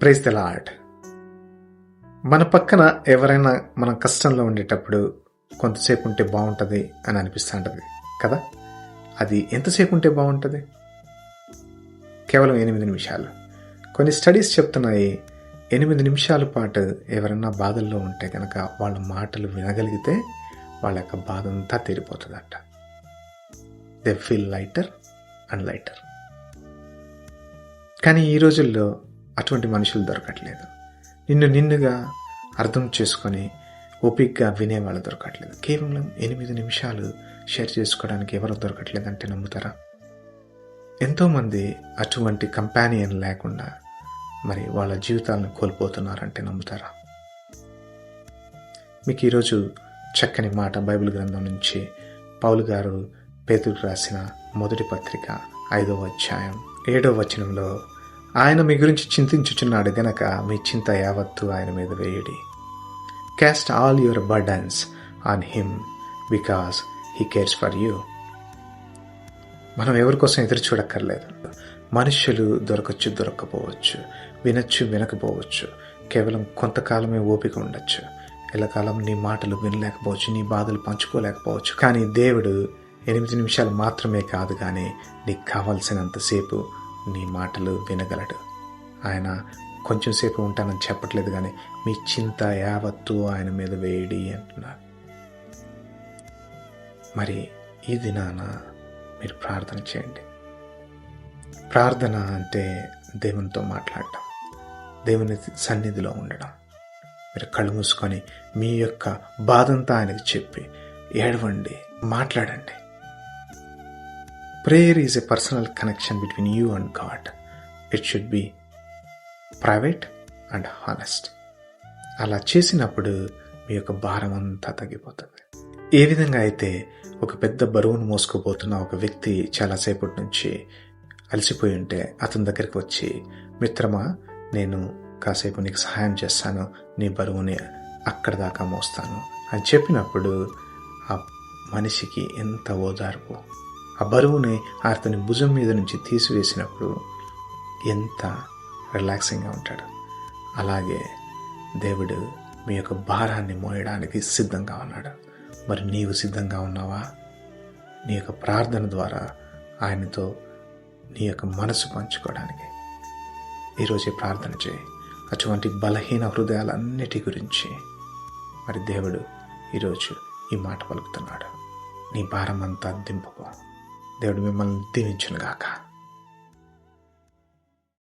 Praise the lord. మన పక్కన ఎవరైనా మనం కష్టంలో ఉండేటప్పుడు కొంతసేపు ఉంటే బాగుంటుంది అని అనిపిస్తుంటుంది కదా. అది ఎంతసేపు ఉంటే బాగుంటుంది? కేవలం 8 నిమిషాలు. కొన్ని స్టడీస్ చెప్తున్నాయి 8 నిమిషాల పాటు ఎవరైనా బాధల్లో ఉంటే కనుక వాళ్ళ మాటలు వినగలిగితే వాళ్ళ యొక్క బాధ అంతా తీరిపోతుందట. They feel lighter and lighter. కానీ ఈ రోజుల్లో అటువంటి మనుషులు దొరకట్లేదు. నిన్నుగా అర్థం చేసుకొని ఓపిక్గా వినేవాళ్ళు దొరకట్లేదు. కేవలం 8 నిమిషాలు షేర్ చేసుకోవడానికి ఎవరు దొరకట్లేదంటే నమ్ముతారా? ఎంతోమంది అటువంటి కంపానియన్ లేకుండా మరి వాళ్ళ జీవితాలను కోల్పోతున్నారంటే నమ్ముతారా? మీకు ఈరోజు చక్కని మాట బైబిల్ గ్రంథం నుంచి పౌలు గారు పేతురుకు రాసిన మొదటి పత్రిక 5వ అధ్యాయం 7వ వచనంలో, ఆయన మీ గురించి చింతించుచున్నాడు గనక మీ చింత యావత్తు ఆయన మీద వేయుడి. Cast all your burdens on him because he cares for you. మనం ఎవరి కోసం ఎదురు చూడక్కర్లేదు. మనుష్యులు దొరకచ్చు, దొరక్కపోవచ్చు, వినొచ్చు, వినకపోవచ్చు. కేవలం కొంతకాలమే ఓపిక ఉండొచ్చు. ఎల్లకాలం నీ మాటలు వినలేకపోవచ్చు, నీ బాధలు పంచుకోలేకపోవచ్చు. కానీ దేవుడు 8 నిమిషాలు మాత్రమే కాదు, కానీ నీకు కావలసినంతసేపు నీ మాటలు వినగలడు. ఆయన కొంచెం సేపు ఉంటానని చెప్పట్లేదు, కానీ మీ చింత యావత్తు ఆయన మీద వేయడి అంటున్నారు. మరి ఈ దినాన మీరు ప్రార్థన చేయండి. ప్రార్థన అంటే దేవునితో మాట్లాడటం, దేవుని సన్నిధిలో ఉండడం. మీరు కళ్ళు మూసుకొని మీ యొక్క బాధంతా ఆయనకు చెప్పి ఏడవండి, మాట్లాడండి. Prayer is a personal connection between you and God. It should be private and honest. అలా చేసినప్పుడు మీ యొక్క భారం అంతా తగ్గిపోతుంది. ఏ విధంగా అయితే ఒక పెద్ద బరువును మోసుకుపోతున్న ఒక వ్యక్తి చాలాసేపటి నుంచి అలసిపోయి ఉంటే అతని దగ్గరికి వచ్చి, మిత్రమా, నేను కాసేపు నీకు సహాయం చేస్తాను, నీ బరువుని అక్కడి దాకా మోస్తాను అని చెప్పినప్పుడు ఆ మనిషికి ఎంత ఓదార్పు. ఆ బరువుని అతని భుజం మీద నుంచి తీసివేసినప్పుడు ఎంత రిలాక్సింగ్గా ఉంటాడు. అలాగే దేవుడు మీ యొక్క భారాన్ని మోయడానికి సిద్ధంగా ఉన్నాడు. మరి నీవు సిద్ధంగా ఉన్నావా? నీ యొక్క ప్రార్థన ద్వారా ఆయనతో నీ యొక్క మనసు పంచుకోవడానికి ఈరోజే ప్రార్థన చేయి. అటువంటి బలహీన హృదయాలన్నిటి గురించి మరి దేవుడు ఈరోజు ఈ మాట పలుకుతున్నాడు. నీ భారం అంతా దింపుకో. దేవుడు మిమ్మల్ని దీవించునుగాక.